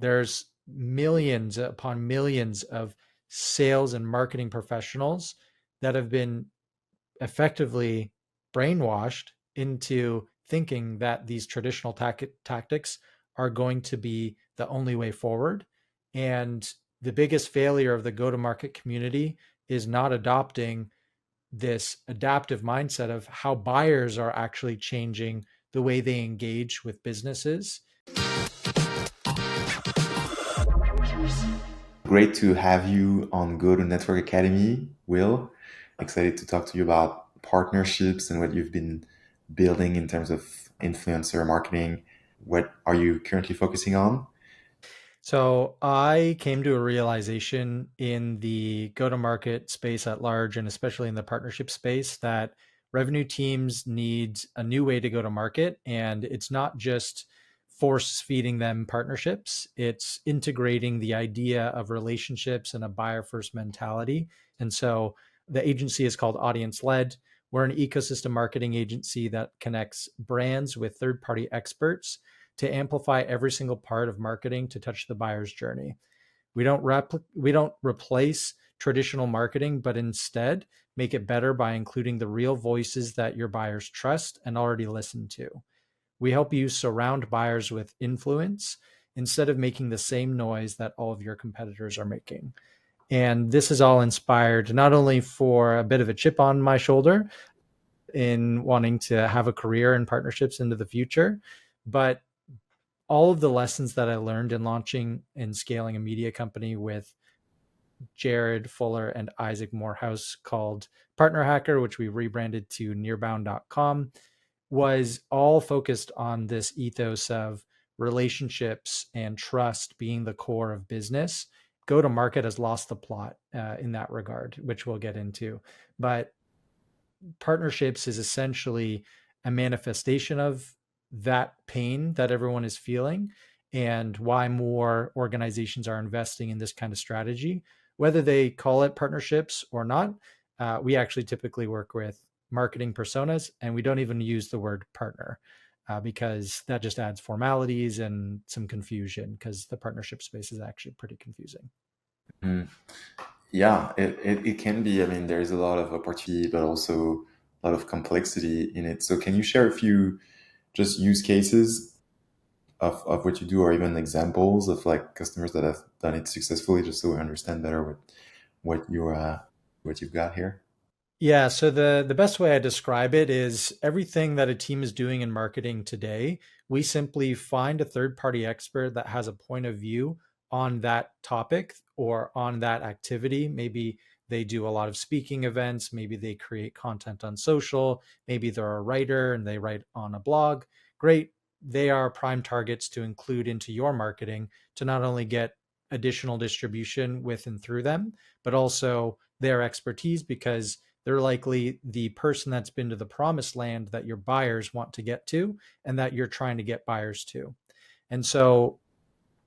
there's millions upon millions of sales and marketing professionals that have been effectively brainwashed into thinking that these traditional tactics are going to be the only way forward. And the biggest failure of the go to market community is not adopting this adaptive mindset of how buyers are actually changing the way they engage with businesses. Great to have you on Go to Network Academy, Will. Excited to talk to you about partnerships and what you've been building in terms of influencer marketing. What are you currently focusing on? So I came to a realization in the go to market space at large, and especially in the partnership space, that revenue teams need a new way to go to market. And it's not just force feeding them partnerships, it's integrating the idea of relationships and a buyer first mentality. And so the agency is called Audience Led. We're an ecosystem marketing agency that connects brands with third party experts to amplify every single part of marketing to touch the buyer's journey. We don't replace traditional marketing, but instead make it better by including the real voices that your buyers trust and already listen to. We help you surround buyers with influence instead of making the same noise that all of your competitors are making. And this is all inspired not only for a bit of a chip on my shoulder in wanting to have a career in partnerships into the future, but all of the lessons that I learned in launching and scaling a media company with Jared Fuller and Isaac Morehouse called Partner Hacker, which we rebranded to nearbound.com, was all focused on this ethos of relationships and trust being the core of business. Go to market has lost the plot in that regard, which we'll get into. But partnerships is essentially a manifestation of that pain that everyone is feeling and why more organizations are investing in this kind of strategy, whether they call it partnerships or not. We actually typically work with marketing personas, and we don't even use the word partner because that just adds formalities and some confusion, because the partnership space is actually pretty confusing. Mm. Yeah, it can be. I mean, there's a lot of opportunity, but also a lot of complexity in it. So, can you share a few just use cases of what you do, or even examples of like customers that have done it successfully, just so we understand better what you what you've got here? Yeah, so the best way I describe it is everything that a team is doing in marketing today, we simply find a third party expert that has a point of view on that topic or on that activity. Maybe they do a lot of speaking events, maybe they create content on social, maybe they're a writer and they write on a blog. Great. They are prime targets to include into your marketing to not only get additional distribution with and through them, but also their expertise, because they're likely the person that's been to the promised land that your buyers want to get to and that you're trying to get buyers to. And so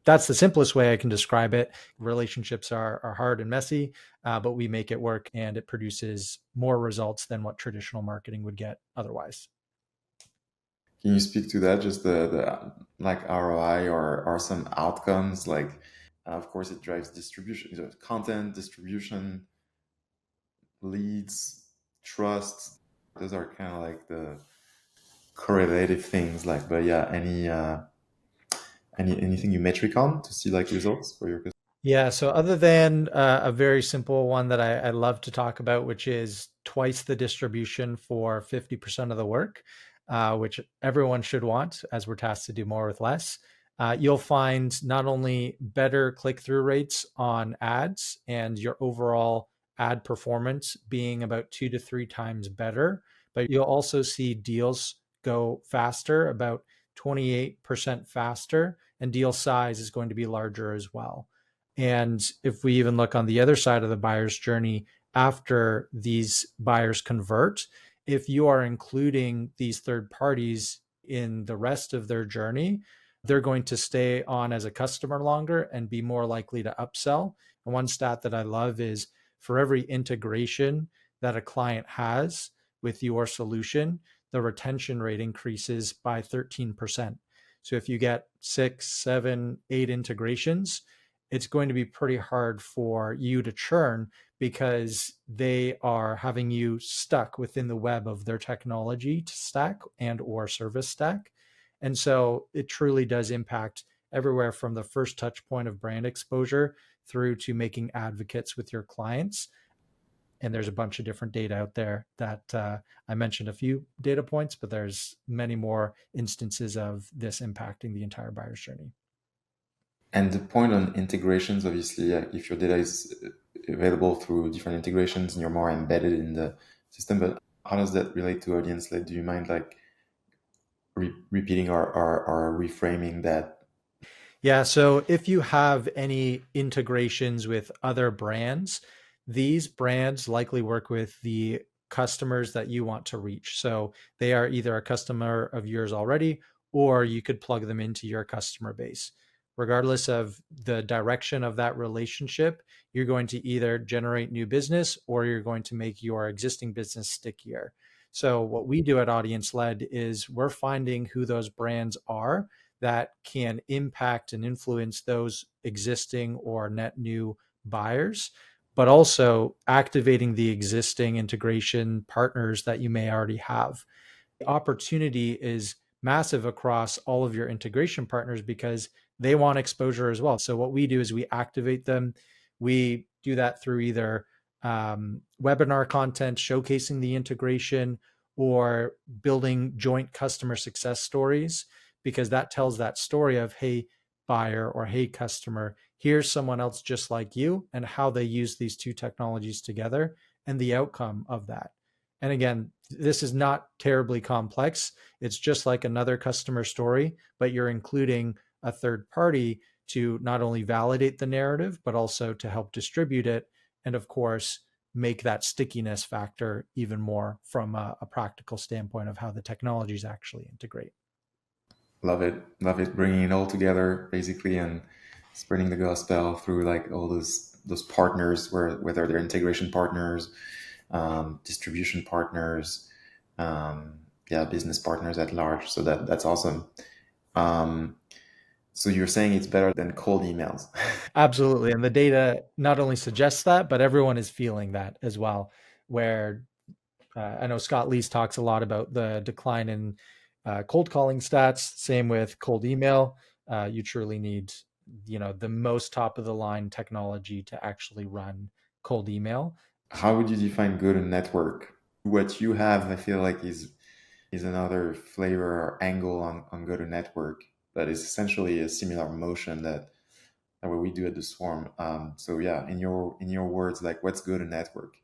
that's the simplest way I can describe it. Relationships are hard and messy, but we make it work and it produces more results than what traditional marketing would get otherwise. Can you speak to that? Just the like ROI or some outcomes? Like, of course, it drives distribution, content distribution, leads, trust. Those are kind of like the correlative things. Like, but yeah, anything you metric on to see like results for your customers? Yeah. So, other than a very simple one that I love to talk about, which is twice the distribution for 50% of the work, which everyone should want as we're tasked to do more with less, you'll find not only better click through rates on ads and your overall ad performance being about 2 to 3 times better, but you'll also see deals go faster, about 28% faster, and deal size is going to be larger as well. And if we even look on the other side of the buyer's journey, after these buyers convert, if you are including these third parties in the rest of their journey, they're going to stay on as a customer longer and be more likely to upsell. And one stat that I love is for every integration that a client has with your solution, the retention rate increases by 13%. So if you get 6, 7, 8 integrations, it's going to be pretty hard for you to churn because they are having you stuck within the web of their technology stack and or service stack. And so it truly does impact everywhere from the first touch point of brand exposure through to making advocates with your clients. And there's a bunch of different data out there that I mentioned a few data points, but there's many more instances of this impacting the entire buyer's journey. And the point on integrations, obviously, if your data is available through different integrations and you're more embedded in the system, but how does that relate to audience led? Do you mind like repeating or reframing that? Yeah, so if you have any integrations with other brands, these brands likely work with the customers that you want to reach. So they are either a customer of yours already, or you could plug them into your customer base. Regardless of the direction of that relationship, you're going to either generate new business or you're going to make your existing business stickier. So, what we do at Audience Led is we're finding who those brands are that can impact and influence those existing or net new buyers, but also activating the existing integration partners that you may already have. The opportunity is massive across all of your integration partners because they want exposure as well. So what we do is we activate them. We do that through either webinar content showcasing the integration or building joint customer success stories, because that tells that story of, hey, buyer, or hey, customer, here's someone else just like you and how they use these two technologies together and the outcome of that. And again, this is not terribly complex. It's just like another customer story, but you're including a third party to not only validate the narrative, but also to help distribute it. And of course, make that stickiness factor even more from a practical standpoint of how the technologies actually integrate. Love it, bringing it all together basically and spreading the gospel through like all those partners, whether they're integration partners, distribution partners, yeah, business partners at large. So that's awesome. Um, so you're saying it's better than cold emails. Absolutely. And the data not only suggests that, but everyone is feeling that as well. Where I know Scott Leese talks a lot about the decline in cold calling stats. Same with cold email. You truly need, the most top of the line technology to actually run cold email. How would you define good network? What you have, I feel like, is another flavor or angle on go to network that is essentially a similar motion that what we do at the Swarm. So yeah, in your words, like what's go to network?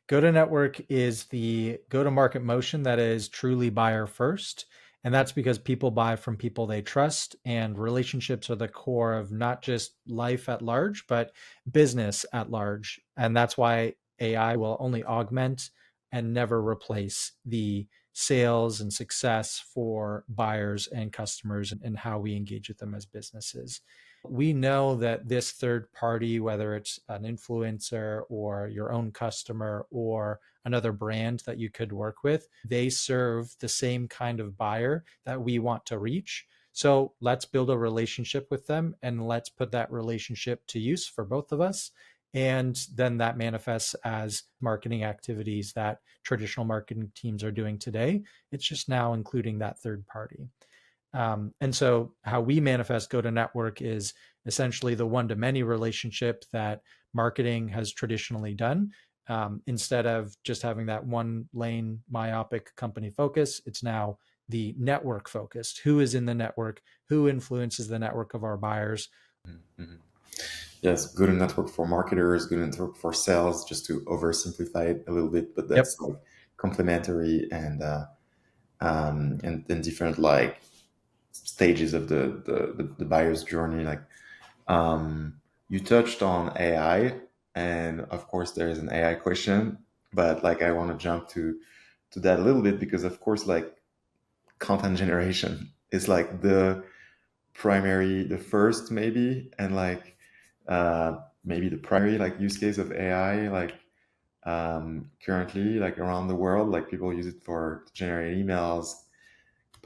Go to network is the go to market motion that is truly buyer first. And that's because people buy from people they trust, and relationships are the core of not just life at large, but business at large. And that's why AI will only augment and never replace the sales and success for buyers and customers and how we engage with them as businesses. We know that this third party, whether it's an influencer or your own customer or another brand that you could work with, they serve the same kind of buyer that we want to reach. So let's build a relationship with them and let's put that relationship to use for both of us. And then that manifests as marketing activities that traditional marketing teams are doing today. It's just now including that third party. And so, how we manifest go to network is essentially the one to many relationship that marketing has traditionally done. Instead of just having that one lane myopic company focus, it's now the network focused. Who is in the network? Who influences the network of our buyers? Mm-hmm. Yes, good network for marketers, good network for sales, just to oversimplify it a little bit, but Yep. that's like complementary and different like stages of the buyer's journey. Like you touched on AI, and of course there is an AI question, but like I want to jump to that a little bit because of course like content generation is like the first maybe, and like maybe the primary like use case of AI like currently like around the world, like people use it for to generate emails,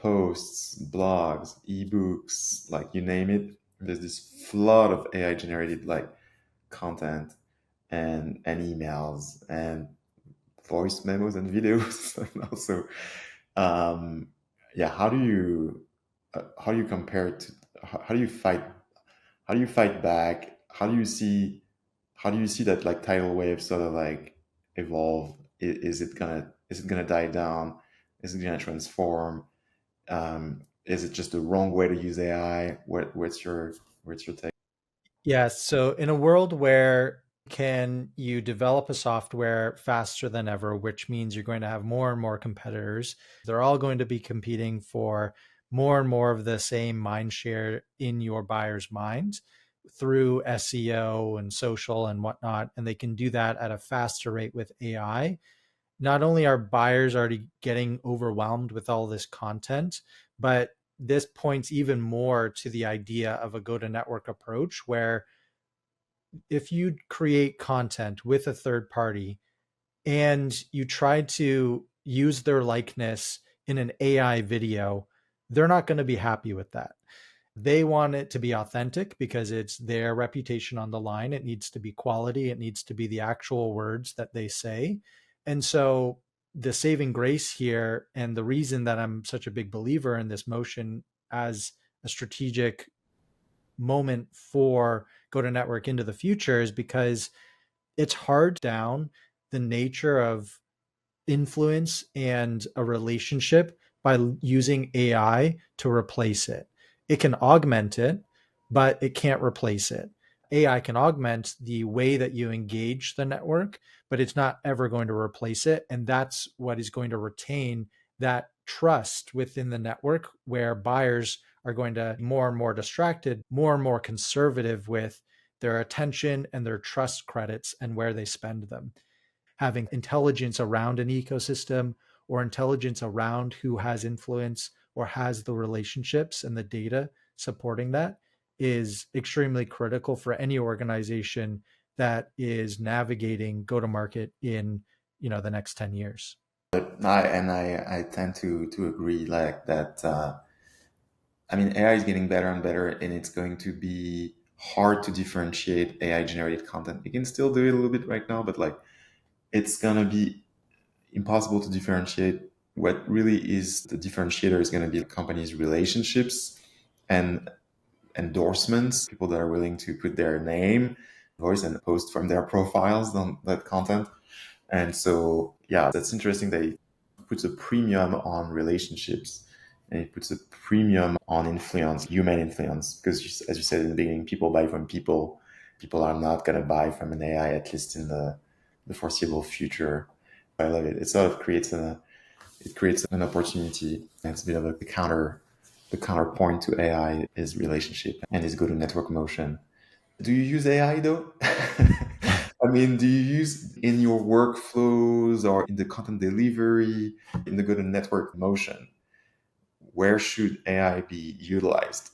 posts, blogs, ebooks, like you name it. There's this flood of AI generated like content and emails and voice memos and videos and also um yeah, how do you compare it to how do you fight back? How do you see that like tidal wave sort of like evolve? Is it gonna die down? Is it gonna transform? Is it just the wrong way to use AI? What's your take? Yes. So in a world where can you develop a software faster than ever, which means you're going to have more and more competitors. They're all going to be competing for more and more of the same mind share in your buyer's mind through SEO and social and whatnot. And they can do that at a faster rate with AI. Not only are buyers already getting overwhelmed with all this content, but this points even more to the idea of a go to network approach where if you create content with a third party and you try to use their likeness in an AI video, they're not going to be happy with that. They want it to be authentic because it's their reputation on the line. It needs to be quality. It needs to be the actual words that they say. And so the saving grace here, and the reason that I'm such a big believer in this motion as a strategic moment for go to network into the future, is because it's hard down the nature of influence and a relationship by using AI to replace it. It can augment it, but it can't replace it. AI can augment the way that you engage the network, but it's not ever going to replace it. And that's what is going to retain that trust within the network, where buyers are going to be more and more distracted, more and more conservative with their attention and their trust credits and where they spend them. Having intelligence around an ecosystem or intelligence around who has influence or has the relationships and the data supporting that is extremely critical for any organization that is navigating go to market in the next 10 years. I tend to agree like that. I mean, AI is getting better and better, and it's going to be hard to differentiate AI generated content. You can still do it a little bit right now, but like it's gonna be impossible to differentiate. What really is the differentiator is going to be the company's relationships and endorsements, people that are willing to put their name, voice, and post from their profiles on that content. And so, yeah, that's interesting that it puts a premium on relationships and it puts a premium on influence, human influence, because as you said in the beginning, people buy from people. People are not going to buy from an AI, at least in the foreseeable future. I love it. It sort of creates an opportunity. It's a bit of a the counterpoint to AI is relationship and is go to network motion. Do you use AI though? I mean, do you use in your workflows or in the content delivery, in the go to network motion? Where should AI be utilized?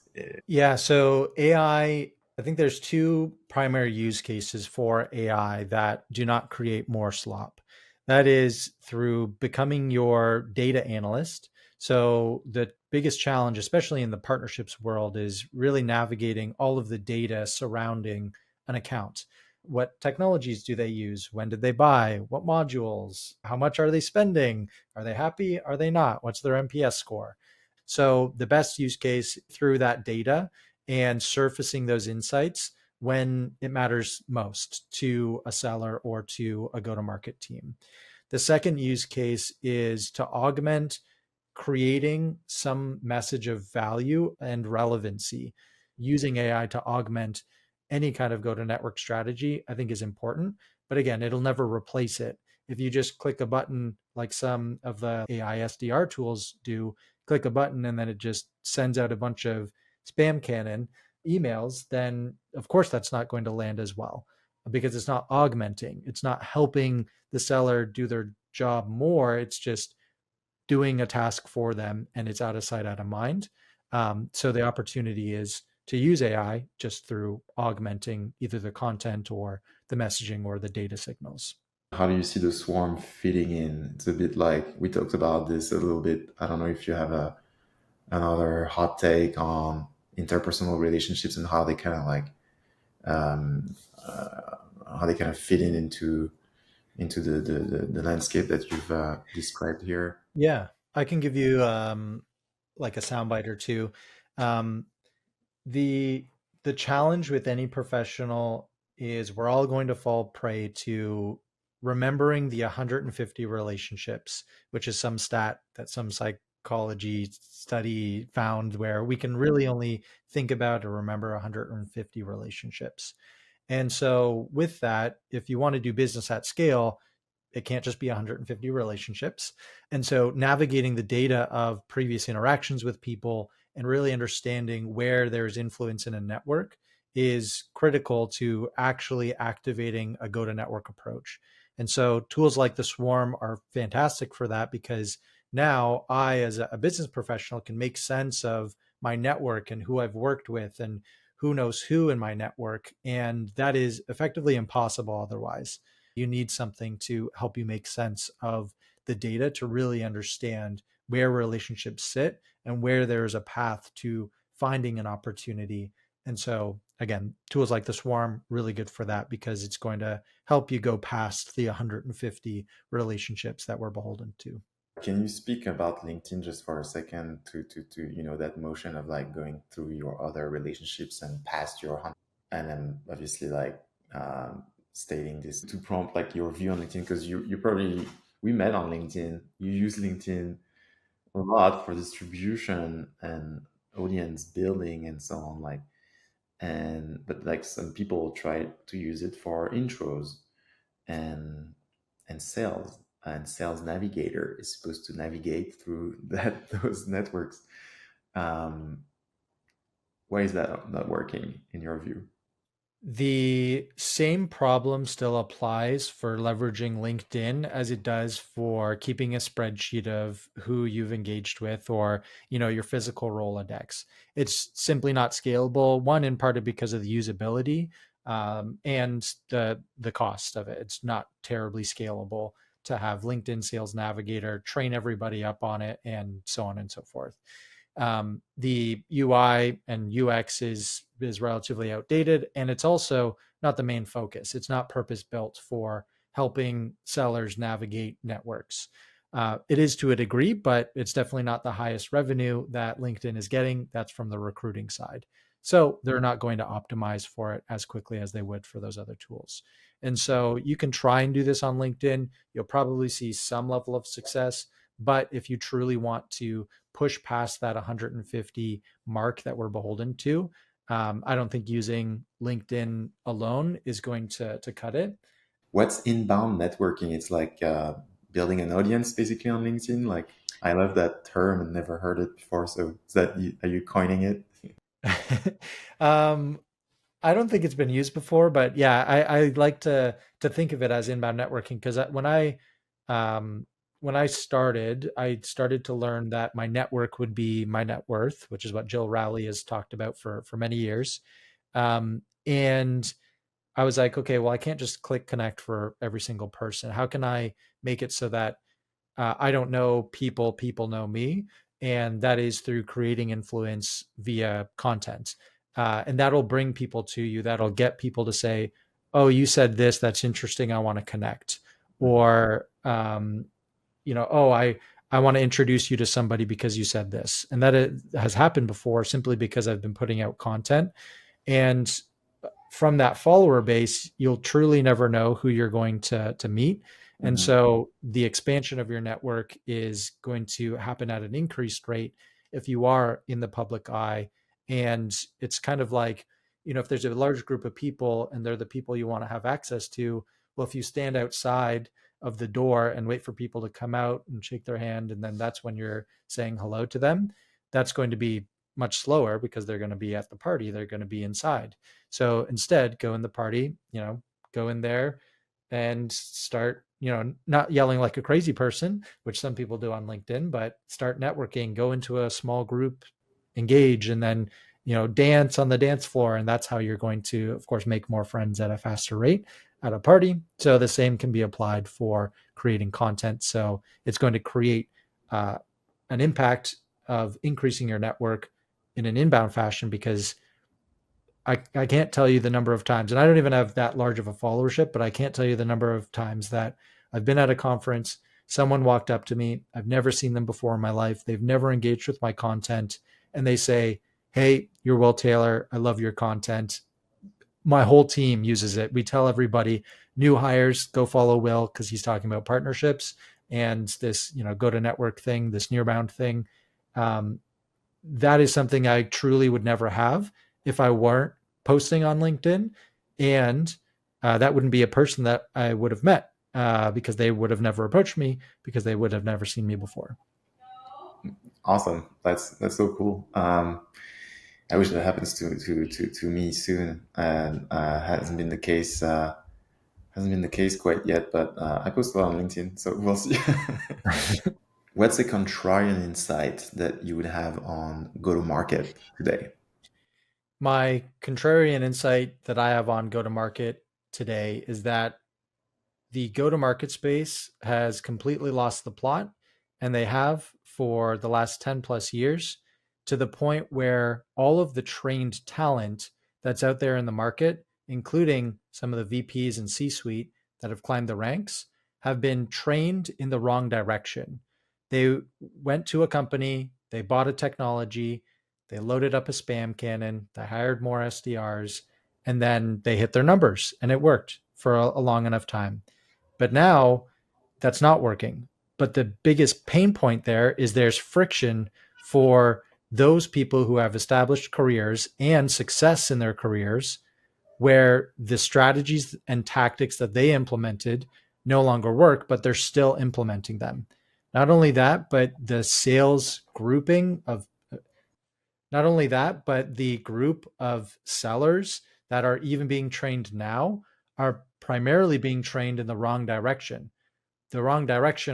Yeah, so I think there's two primary use cases for AI that do not create more slop. That is through becoming your data analyst. So the biggest challenge, especially in the partnerships world, is really navigating all of the data surrounding an account. What technologies do they use? When did they buy? What modules? How much are they spending? Are they happy? Are they not? What's their NPS score? So the best use case through that data and surfacing those insights when it matters most to a seller or to a go to market team. The second use case is to augment creating some message of value and relevancy. Using AI to augment any kind of go to network strategy, I think is important. But again, it'll never replace it. If you just click a button like some of the AI SDR tools do, click a button and then it just sends out a bunch of spam cannon emails, then of course that's not going to land as well because it's not augmenting, it's not helping the seller do their job more. It's just doing a task for them and it's out of sight, out of mind. So the opportunity is to use AI just through augmenting either the content or the messaging or the data signals. How do you see the swarm fitting in? It's a bit like we talked about this a little bit. I don't know if you have another hot take on interpersonal relationships and how they kind of like um, uh, how they kind of fit in into the landscape that you've described here. Yeah, I can give you like a soundbite or two. Um, the the challenge with any professional is we're all going to fall prey to remembering the 150 relationships, which is some stat that some psychology study found where we can really only think about or remember 150 relationships. And so with that, if you want to do business at scale, it can't just be 150 relationships. And so navigating the data of previous interactions with people and really understanding where there's influence in a network is critical to actually activating a go to network approach. And so tools like the Swarm are fantastic for that because now I, as a business professional, can make sense of my network and who I've worked with and who knows who in my network. And that is effectively impossible otherwise. You need something to help you make sense of the data to really understand where relationships sit and where there is a path to finding an opportunity. And so, again, tools like the Swarm really good for that because it's going to help you go past the 150 relationships that we're beholden to. Can you speak about LinkedIn just for a second to that motion of like going through your other relationships and past your hunt, and then obviously like stating this to prompt like your view on LinkedIn because you probably we met on LinkedIn. You use LinkedIn a lot for distribution and audience building and so on like and but like some people try to use it for intros and sales, and sales navigator is supposed to navigate through that those networks. um, why is that not working in your view? The same problem still applies for leveraging LinkedIn as it does for keeping a spreadsheet of who you've engaged with or, your physical Rolodex. It's simply not scalable. One, in part because of the usability, and the cost of it. It's not terribly scalable to have LinkedIn Sales Navigator train everybody up on it and so on and so forth. The UI and UX is relatively outdated, and it's also not the main focus. It's not purpose built for helping sellers navigate networks. It is to a degree, but it's definitely not the highest revenue that LinkedIn is getting. That's from the recruiting side. So they're not going to optimize for it as quickly as they would for those other tools. And so you can try and do this on LinkedIn. You'll probably see some level of success. But if you truly want to push past that 150 mark that we're beholden to, I don't think using LinkedIn alone is going to cut it. What's inbound networking? It's like building an audience basically on LinkedIn. Like I love that term and never heard it before, so is that are you coining it? um, I don't think it's been used before, but yeah, I like to think of it as inbound networking because um, when I started to learn that my network would be my net worth, which is what Jill Rowley has talked about for many years. And I was like, okay, well, I can't just click connect for every single person. How can I make it so that I don't know people, people know me. And that is through creating influence via content. And that'll bring people to you. That'll get people to say, oh, you said this. That's interesting. I want to connect. Mhm. Or, oh, I want to introduce you to somebody because you said this. And that has happened before simply because I've been putting out content. And from that follower base, you'll truly never know who you're going to meet. And Mhm. so the expansion of your network is going to happen at an increased rate if you are in the public eye. And it's kind of like, if there's a large group of people and they're the people you want to have access to, well, if you stand outside of the door and wait for people to come out and shake their hand, and then that's when you're saying hello to them, that's going to be much slower because they're going to be at the party, they're going to be inside. So instead, go in the party, go in there and start, not yelling like a crazy person, which some people do on LinkedIn, but start networking, go into a small group, engage, and then, dance on the dance floor. And that's how you're going to, of course, make more friends at a faster rate at a party. So the same can be applied for creating content. So it's going to create uh, an impact of increasing your network in an inbound fashion because I can't tell you the number of times, and I don't even have that large of a followership, but I can't tell you the number of times that I've been at a conference, someone walked up to me, I've never seen them before in my life, they've never engaged with my content, and they say, "Hey, you're Will Taylor. I love your content. My whole team uses it. We tell everybody, new hires, go follow Will because he's talking about partnerships and this, go to network thing, this nearbound thing." Um, that is something I truly would never have if I weren't posting on LinkedIn. And that wouldn't be a person that I would have met because they would have never approached me because they would have never seen me before. Awesome. That's so cool. I wish that happens to me soon, and hasn't been the case. Hasn't been the case quite yet, but I posted on LinkedIn, so we'll see. What's a contrarian insight that you would have on go to market today? My contrarian insight that I have on go to market today is that the go to market space has completely lost the plot, and they have for the last 10 plus years, to the point where all of the trained talent that's out there in the market, including some of the VPs and C suite that have climbed the ranks, have been trained in the wrong direction. They went to a company, they bought a technology, they loaded up a spam cannon, they hired more SDRs, and then they hit their numbers and it worked for a long enough time. But now that's not working. But the biggest pain point there is there's friction for those people who have established careers and success in their careers where the strategies and tactics that they implemented no longer work, but they're still implementing them. Not only that, but the sales grouping of not only that, but the group of sellers that are even being trained now are primarily being trained in the wrong direction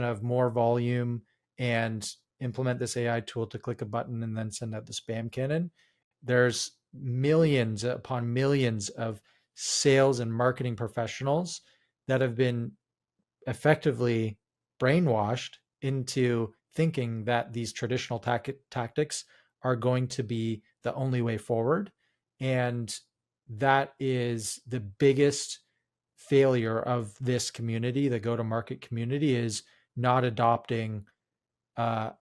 of more volume and implement this AI tool to click a button and then send out the spam cannon. There's millions upon millions of sales and marketing professionals that have been effectively brainwashed into thinking that these traditional tactics are going to be the only way forward. And that is the biggest failure of this community, the go to market community, is not adopting. Uh,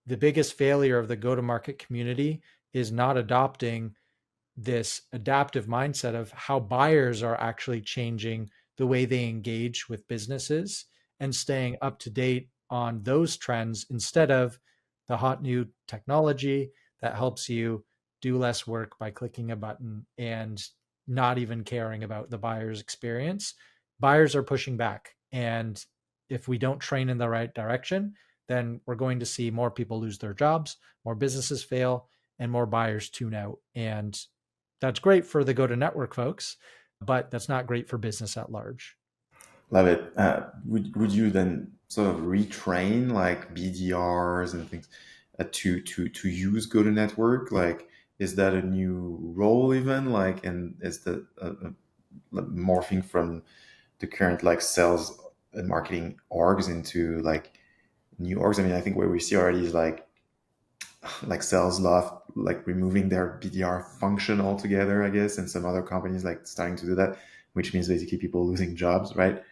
the biggest failure of the go to market community is not adopting this adaptive mindset of how buyers are actually changing the way they engage with businesses and staying up to date on those trends instead of the hot new technology that helps you do less work by clicking a button and not even caring about the buyer's experience. Buyers are pushing back. And if we don't train in the right direction, then we're going to see more people lose their jobs, more businesses fail, and more buyers tune out. And that's great for the go to network folks, but that's not great for business at large. Love it. Would you then sort of retrain like BDRs and things to use go to network? Like, is that a new role even? Like, and is the morphing from the current like sales and marketing orgs into like new orgs? I mean, I think what we see already is like sales love like removing their BDR function altogether, I guess, and some other companies like starting to do that, which means basically people losing jobs, right?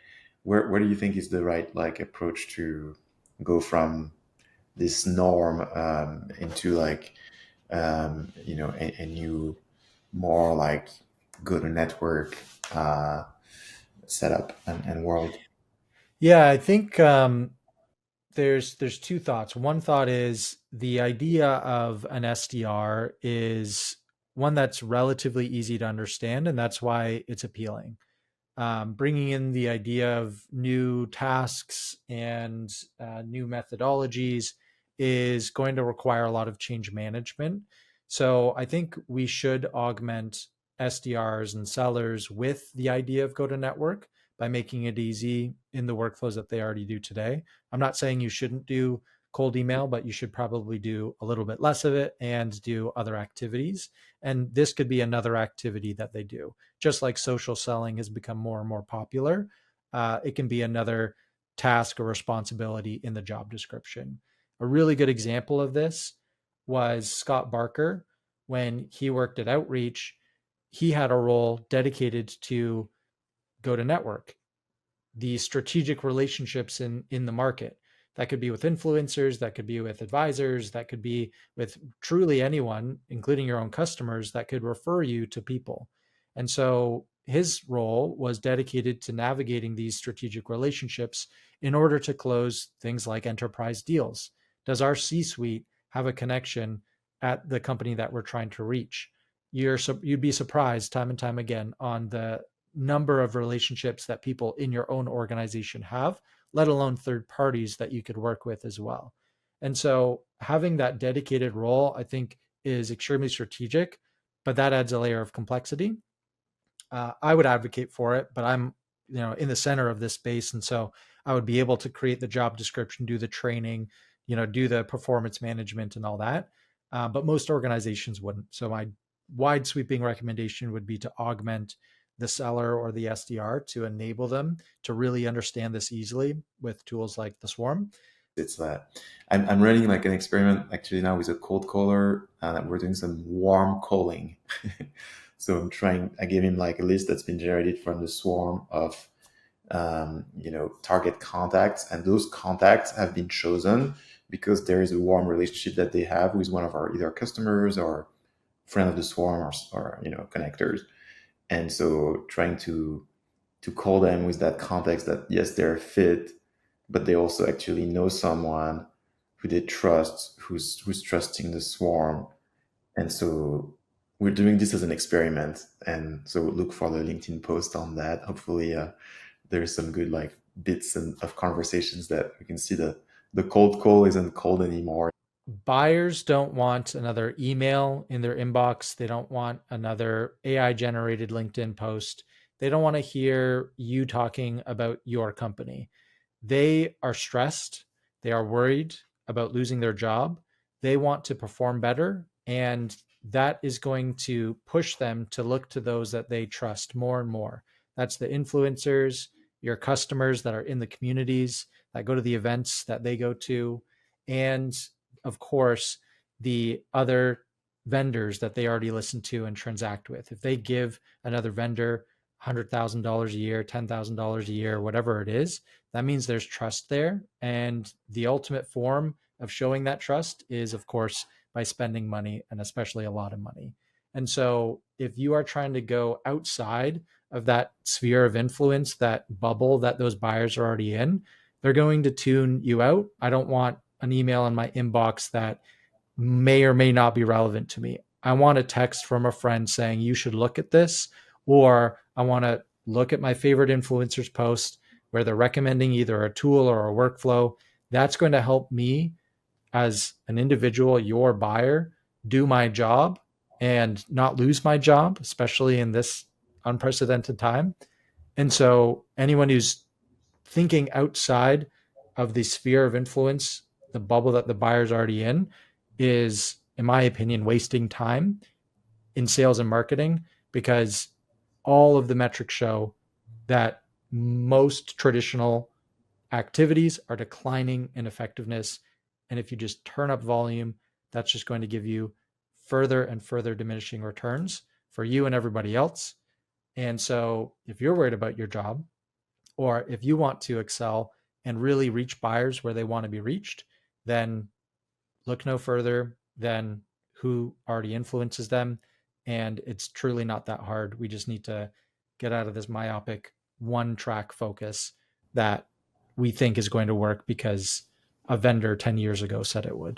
Where do you think is the right like approach to go from this norm into like a new more like go to network uh, setup and world? Yeah, I think there's two thoughts. One thought is the idea of an SDR is one that's relatively easy to understand, and that's why it's appealing. Bringing in the idea of new tasks and new methodologies is going to require a lot of change management. So I think we should augment SDRs and sellers with the idea of go to network by making it easy in the workflows that they already do today. I'm not saying you shouldn't do cold email, but you should probably do a little bit less of it and do other activities. And this could be another activity that they do. Just like social selling has become more and more popular, it can be another task or responsibility in the job description. A really good example of this was Scott Barker. When he worked at Outreach, he had a role dedicated to go to network, the strategic relationships in the market. That could be with influencers, that could be with advisors, that could be with truly anyone, including your own customers, that could refer you to people. And so his role was dedicated to navigating these strategic relationships in order to close things like enterprise deals. Does our C-suite have a connection at the company that we're trying to reach? You'd be surprised time and time again on the number of relationships that people in your own organization have, let alone third parties that you could work with as well. And so having that dedicated role, I think, is extremely strategic, but that adds a layer of complexity. I would advocate for it, but I'm in the center of this space, and so I would be able to create the job description, do the training, do the performance management and all that. But most organizations wouldn't. So my wide sweeping recommendation would be to augment the seller or the SDR to enable them to really understand this easily with tools like the Swarm. It's that I'm running like an experiment actually now with a cold caller, and we're doing some warm calling. So I gave him like a list that's been generated from the Swarm of target contacts, and those contacts have been chosen because there is a warm relationship that they have with one of our either customers or friend of the Swarm, or connectors. And so trying to call them with that context that yes, they're fit, but they also actually know someone who they trust, who's trusting the Swarm. And so we're doing this as an experiment, and so look for the LinkedIn post on that. Hopefully there's some good like bits of conversations that we can see that the cold call isn't cold anymore. Buyers don't want another email in their inbox. They don't want another AI generated LinkedIn post. They don't want to hear you talking about your company. They are stressed. They are worried about losing their job. They want to perform better. And that is going to push them to look to those that they trust more and more. That's the influencers, your customers that are in the communities that go to the events that they go to, and of course, the other vendors that they already listen to and transact with. If they give another vendor $100,000 a year, $10,000 a year, whatever it is, that means there's trust there. And the ultimate form of showing that trust is, of course, by spending money, and especially a lot of money. And so if you are trying to go outside of that sphere of influence, that bubble that those buyers are already in, they're going to tune you out. I don't want an email in my inbox that may or may not be relevant to me. I want a text from a friend saying, you should look at this, or I want to look at my favorite influencers post where they're recommending either a tool or a workflow. That's going to help me as an individual, your buyer, do my job and not lose my job, especially in this unprecedented time. And so anyone who's thinking outside of the sphere of influence, the bubble that the buyer's already in, is, in my opinion, wasting time in sales and marketing, because all of the metrics show that most traditional activities are declining in effectiveness. And if you just turn up volume, that's just going to give you further and further diminishing returns for you and everybody else. And so if you're worried about your job, or if you want to excel and really reach buyers where they want to be reached, then look no further than who already influences them. And it's truly not that hard. We just need to get out of this myopic one track focus that we think is going to work because a vendor 10 years ago said it would.